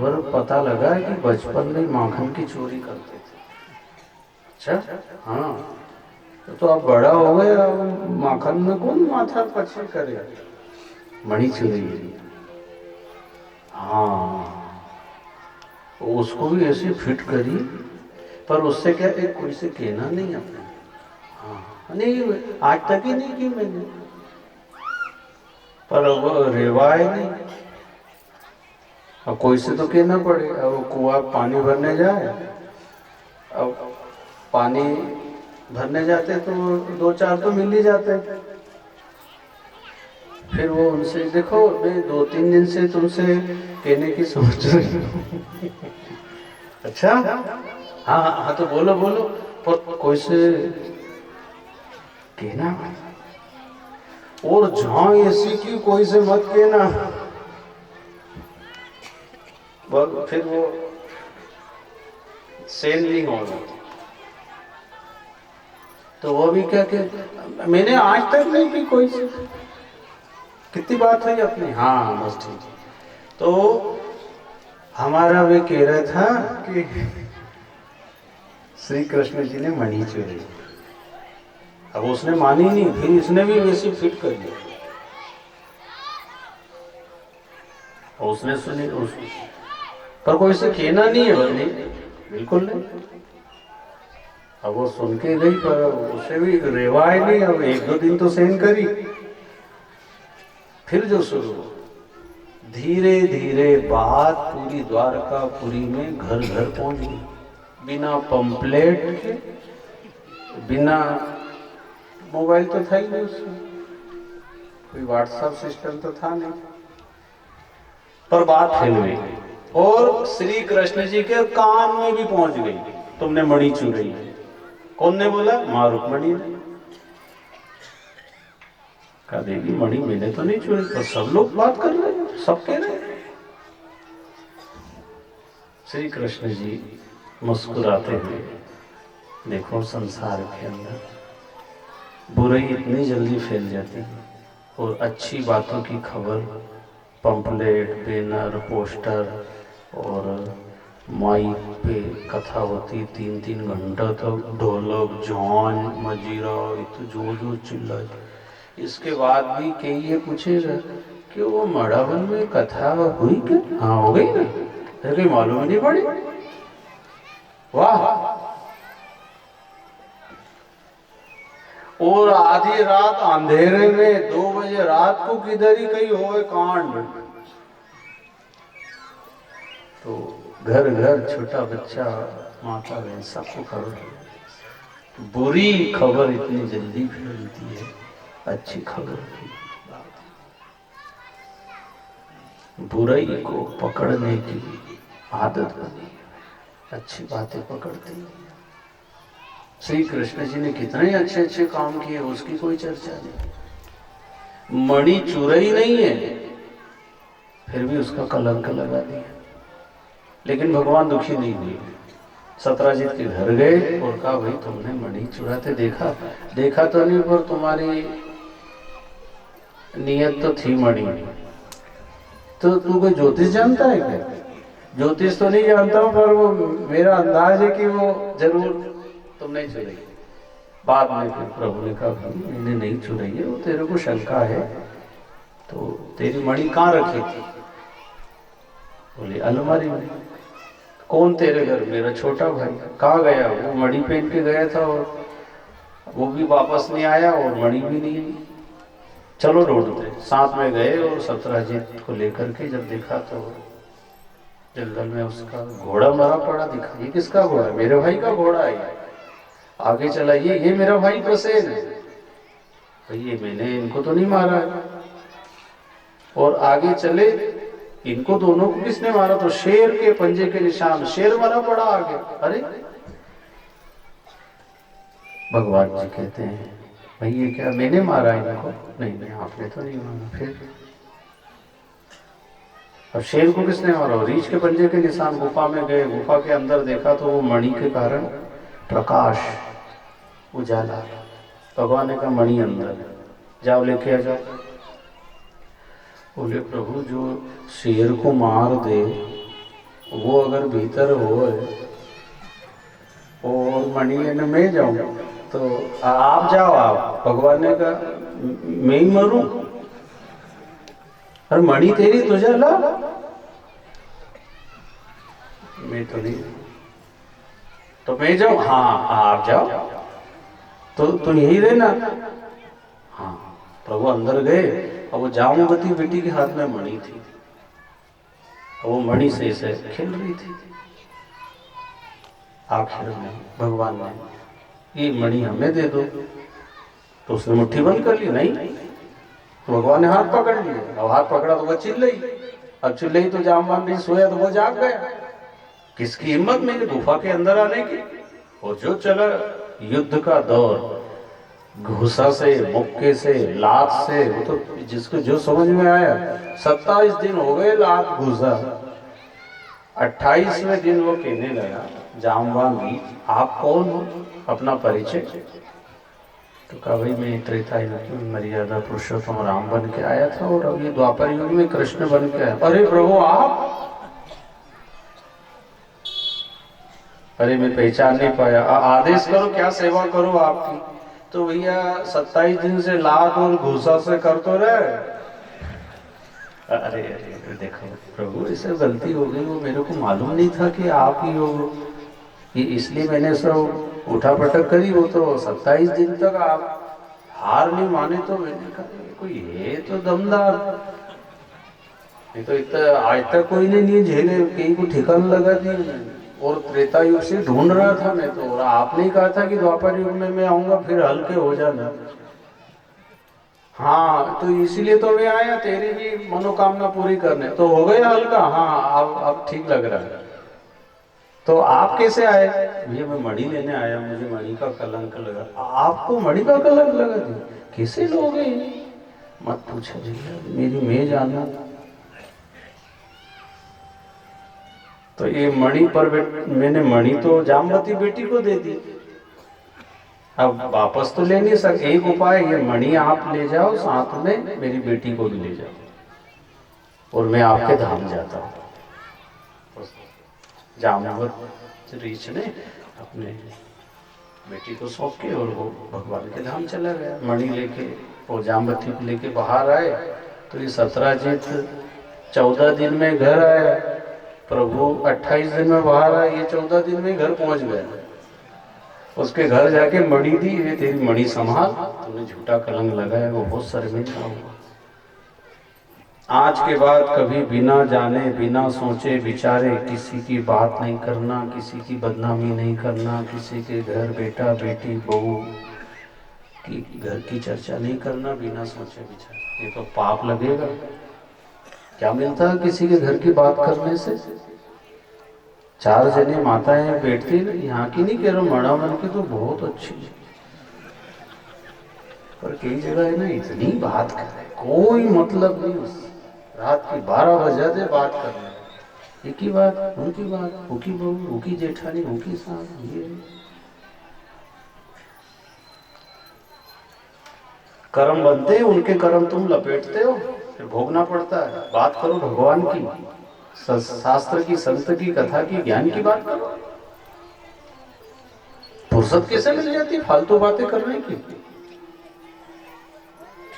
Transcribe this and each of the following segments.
खबर पता लगा कि बचपन में माखन की चोरी करते थे। अच्छा, हाँ। तो अब बड़ा हो गए, अब माखन में कौन माथा पच्ची करे, मणि चुराई। हाँ, तो उसको भी ऐसे फिट करी, पर उससे क्या, एक कोई से कहना नहीं अपने। हाँ, नहीं आज तक ही नहीं की मैंने, पर अब रेवाए नहीं। अब कोई से तो कहना पड़े। अब कुआं पानी भरने जाए, अब पानी भरने जाते तो दो चार तो मिल ही जाते। फिर वो उनसे, देखो मैं 2-3 दिन से तुमसे कहने की सोच रही हूँ। अच्छा, हाँ हाँ, तो बोलो बोलो, पर कोई से कहना। और जहाँ ऐसी की कोई से मत कहना, फिर वो सेल नहीं होगा। तो वो भी क्या कि मैंने आज तक नहीं की कोई से। कितनी बात हुई अपनी, हाँ बस ठीक है। तो हमारा वे कह रहा था कि श्री कृष्ण जी ने मणि चोरी। अब उसने मानी नहीं, फिर इसने भी वैसे फिट कर दिया। उसने सुनी पर कोई से कहना नहीं है बंदी, बिल्कुल नहीं। अब वो सुन के गई, पर उसे भी रेवाए नहीं। अब 1-2 दिन तो सहन करी, फिर जो शुरू, धीरे धीरे बात पूरी द्वारकापुरी में घर घर पहुंच गई। बिना पंपलेट के, बिना मोबाइल तो था ही नहीं उसमें, कोई व्हाट्सएप सिस्टम तो था नहीं, पर बात फैल गई और श्री कृष्ण जी के कान में भी पहुंच गई, तुमने मणि चुराई है। कौन ने बोला? मां रुक्मणी ने कहा, देवी मणि मैंने तो नहीं चुराई, पर सब लोग बात कर रहे हैं, सब कह रहे हैं। श्री कृष्ण जी मुस्कुराते हुए, देखो संसार के अंदर बुराई इतनी जल्दी फैल जाती है, और अच्छी बातों की खबर पंपलेट, बैनर, पोस्टर और माइक पे कथा होती 3-3 घंटा तक, ढोलक, झांझ, मजीरा, तो जोर जोर चिल्लाए। इसके बाद भी कई ये पूछेगा कि वो मड़ावन में कथा हुई क्या? हाँ हो गई ना, कहीं मालूम नहीं पड़ी। वाह। और आधी रात अंधेरे में 2 बजे रात को किधर ही कहीं होए कांड, तो घर घर छोटा बच्चा, माता बहन सबको खबर है। बुरी खबर इतनी जल्दी फैलती है, अच्छी खबर की बुराई को पकड़ने की आदत बनी, अच्छी बातें पकड़ते हैं। श्री कृष्ण जी ने कितने अच्छे अच्छे काम किए, उसकी कोई चर्चा नहीं। मणि चुराई नहीं है, फिर भी उसका कलंक लगा दिया। लेकिन भगवान दुखी नहीं हुए। सत्राजित के घर गए और कहा, भाई तुमने मणि चुराते देखा? देखा तो नहीं, पर तुम्हारी नियत तो थी मणि। तो तू कोई ज्योतिष जानता है क्या? ज्योतिष तो नहीं जानता हूँ, पर वो मेरा अंदाज है कि वो जरूर तुमने चुराई। बाद में फिर प्रभु ने कहा, मैंने नहीं चुराई है, वो तेरे को शंका है। तो तेरी मणि कहाँ रखी थी? बोले अलमारी में। कौन तेरे घर? मेरा छोटा भाई। कहाँ गया? वो मणि पहन के गया था और वो भी वापस नहीं आया और मणि भी नहीं आई। चलो ढूंढते। साथ में गए और सत्राजित को लेकर के जब देखा तो जंगल में उसका घोड़ा मरा पड़ा दिखा। ये किसका घोड़ा? मेरे भाई का घोड़ा है। आगे चला, ये मेरा भाई प्रसेन है। तो ये मैंने इनको तो नहीं मारा है। और आगे चले, इनको दोनों को किसने मारा? तो शेर के पंजे के निशान, शेर मरा पड़ा आगे। अरे भगवान जी कहते हैं, भाई ये क्या मैंने मारा इनको? नहीं नहीं, आपने तो नहीं मारा। फिर अब शेर को किसने मारा? रीछ के पंजे के निशान। गुफा में गए, गुफा के अंदर देखा तो वो मणि के कारण प्रकाश, उजाला। भगवान ने कहा, मणि अंदर, जाओ लेके आ जाओ। बोले प्रभु, जो शेर को मार दे वो अगर भीतर हो और मणि लेने मैं जाऊं तो आप जाओ, आप भगवान ने कहा मैं ही मरूं, और मणि तेरी तुझे ला, मैं तो नहीं, तो मैं जाऊं, हाँ आप जाओ, तो यही रहना। हाँ, प्रभु अंदर गए और वो जामवती बेटी के हाथ में मणि थी, और वो मणि से इसे खेल रही थी। आखिर में भगवान ने ये मणि हमें दे दो, तो उसने मुट्ठी बंद कर ली, नहीं, तो भगवान ने हाथ पकड़ लिया, और हाथ पकड़ा तो वो चिल्लाई, अब चिल्लाई तो जामवान नहीं सोया तो वो जाग गया। किसकी हिम्मत मेरी गुफा के अंदर आने की? और जो चला युद्ध का दौर, घुसा से, मुक्के से, लात से, वो तो जिसको जो समझ में आया। 27 दिन हो गए लात घुसा, 28वें दिन वो कहने लगा, जामवान भी आप कौन हो, अपना परिचय। तो कहा भाई मैं त्रेता युग में मर्यादा पुरुषोत्तम राम बन के आया था, और अब ये द्वापर युग में कृष्ण बन के आया। अरे प्रभु आप, अरे मैं पहचान नहीं पाया, आदेश करो क्या सेवा करो आपकी। तो भैया 27 दिन से लात और घूसा से कर तो रहे। अरे अरे देखो प्रभु ऐसे गलती हो गई, वो मेरे को मालूम नहीं था कि आप ही हो, ये इसलिए मैंने सब उठा पटक करी। वो तो 27 दिन तक आप हार नहीं माने, तो मैंने कहा कोई ये तो दमदार, नहीं तो इतना आज तक कोई ने नहीं झेले, कहीं को ठिकाना लगा दी। और त्रेता युग से ढूंढ रहा था मैं तो, और आपने कहा था कि द्वापर युग में मैं आऊंगा फिर हल्के हो जाना। हाँ तो इसीलिए तो मैं आया तेरी भी मनोकामना पूरी करने, तो हो गया हल्का। हाँ अब ठीक लग रहा है। तो आप कैसे आए? भैया मैं मणि लेने आया, मुझे मणि का कलंक लगा। आपको मणि का कलंक लगा दी? कैसे लोग हैं? मत पूछो भैया, मेरी मैं जानना। तो ये मणि पर मैंने मणि तो जामवती बेटी को दे दी, अब वापस तो ले नहीं सकते। एक उपाय, ये मणि आप ले जाओ, साथ में मेरी बेटी को भी ले जाओ, और मैं आपके धाम जाता हूँ। जामवत रीछ ने अपने बेटी को सौंप के और वो भगवान के धाम चला गया मणि लेके। वो जामवती को लेके बाहर आए तो ये 17 जीत 14 दिन में घर आया, प्रभु 28 दिन में बाहर आए, ये 14 दिन में घर पहुंच गए। उसके घर जाके मणि दी, ये तेरी मणि संभाल, तुमने झूठा कलंक लगाया, वो बहुत शर्मिंदा हुआ। आज के बाद कभी बिना जाने बिना सोचे विचारे किसी की बात नहीं करना, किसी की बदनामी नहीं करना, किसी के घर बेटा बेटी बहू की घर की चर्चा नहीं करना बिना सोचे विचारे। ये तो पाप लगेगा। क्या मिलता है किसी के घर की बात करने से? 4 जने माताएं बैठती ना, यहाँ की नहीं कह रहा, मड़ावन की तो बहुत अच्छी है, पर कई जगह है ना इतनी बात कर रहे, कोई मतलब नहीं। उस रात की 12 बजे से बात कर रहे हैं, एक ही बात, उनकी बात, उनकी बहू, उनकी जेठानी, उनकी सास, ये कर्म बनते हैं, उनके कर्म तुम लपेटते हो, फिर भोगना पड़ता है। बात करो भगवान की, शास्त्र की, संत की, कथा की, ज्ञान की बात करो। फुर्सत कैसे मिल जाती फालतू बातें करने की?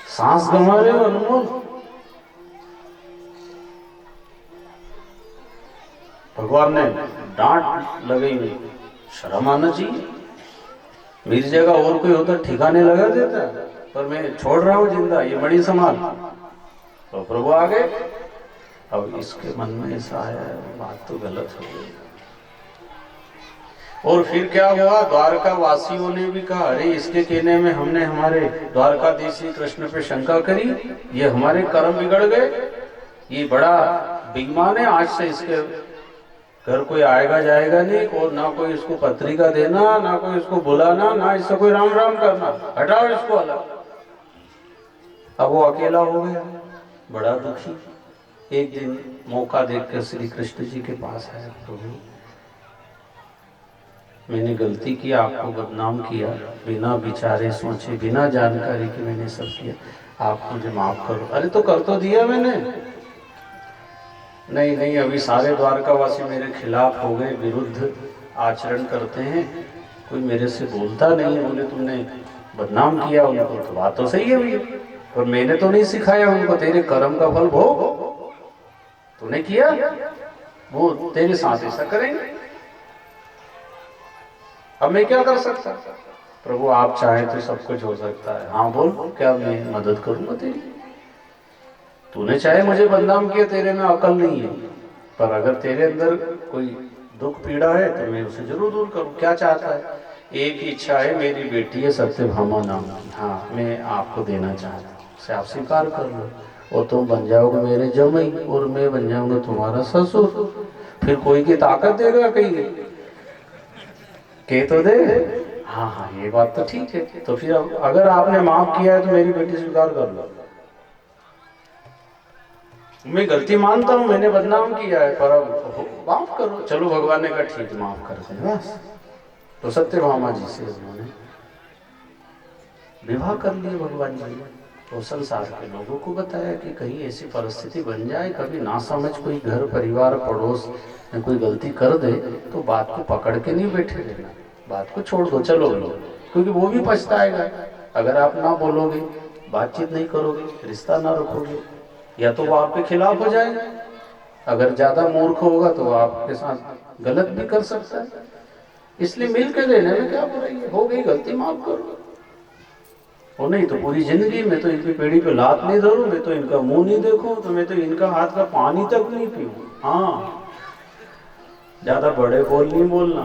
सांस गंवा रहे हो अनमोल। भगवान ने डांट लगाई, शर्म आना चाहिए। मेरी जगह और कोई होता ठिकाने लगा देता, पर मैं छोड़ रहा हूँ जिंदा, ये बड़ी संभाल। तो प्रभु आ गए। अब इसके मन में ऐसा आया, बात तो गलत हो गई। और फिर क्या हुआ, द्वारका वासियों ने भी कहा, अरे इसके कहने में हमने हमारे द्वारकाधीशी कृष्ण पे शंका करी, ये हमारे कर्म बिगड़ गए, ये बड़ा बेईमान है, आज से इसके घर कोई आएगा जाएगा नहीं, और ना कोई इसको पत्रिका देना, ना कोई इसको बुलाना, ना इससे कोई राम राम करना, हटाओ इसको अलग। अब वो अकेला हो गया, बड़ा दुखी। एक दिन मौका देखकर श्री कृष्ण जी के पास आया, प्रभु मैंने गलती की, आपको बदनाम किया, बिना विचारे सोचे बिना जानकारी के मैंने सब किया, आप मुझे माफ करो। अरे तो कर तो दिया मैंने, नहीं नहीं, अभी सारे द्वारकावासी मेरे खिलाफ हो गए, विरुद्ध आचरण करते हैं, कोई मेरे से बोलता नहीं है। बोले तुमने बदनाम किया उनको, तो बात तो सही है भैया, पर मैंने तो नहीं सिखाया उनको, तेरे कर्म का फल भोग, तूने किया, वो तेरे साथ ऐसा करेंगे। अब मैं क्या कर सकता? प्रभु आप चाहें तो सब कुछ हो सकता है। हाँ बोल, क्या मैं मदद करूंगा तेरी? तूने चाहे मुझे बदनाम किया, तेरे में अकल नहीं है, पर अगर तेरे अंदर कोई दुख पीड़ा है तो मैं उसे जरूर दूर करूं। क्या चाहता है? एक ही इच्छा है, मेरी बेटी है सत्यभामा नाम की, हाँ मैं आपको देना चाहता हूँ, उसे आप स्वीकार कर लो, और तुम बन जाओगे मेरे जमाई और मैं बन जाऊंगा तुम्हारा ससुर। फिर कोई की ताकत देगा कहीं के तो दे। हाँ हाँ ये बात तो ठीक है। तो फिर अगर आपने माफ किया है तो मेरी बेटी स्वीकार कर लो। मैं गलती मानता हूँ, मैंने बदनाम किया है, पर अब माफ करो। चलो भगवान ने कहा ठीक माफ कर दे बस। तो सत्यभामा जी से उन्होंने विवाह कर लिया भगवान जी ने। तो संसार के लोगों को बताया कि कहीं ऐसी परिस्थिति बन जाए, कभी ना समझ कोई घर परिवार पड़ोस में कोई गलती कर दे, तो बात को पकड़ के नहीं बैठे रहना, बात को छोड़ दो, चलो लो, क्योंकि वो भी पछताएगा। अगर आप ना बोलोगे, बातचीत नहीं करोगे, रिश्ता ना रखोगे, या तो वो आपके खिलाफ हो जाएगा, अगर ज्यादा मूर्ख होगा तो वो आपके साथ गलत भी कर सकता है। इसलिए मिल के रहने में क्या बुराई है? हो गई गलती माफ करो, और नहीं तो पूरी जिंदगी में तो इनकी पेड़ी पे लात नहीं धरूं, मैं तो इनका मुंह नहीं देखूं, तो मैं तो इनका हाथ का पानी तक नहीं पीऊं। हाँ ज्यादा बड़े बोल नहीं बोलना।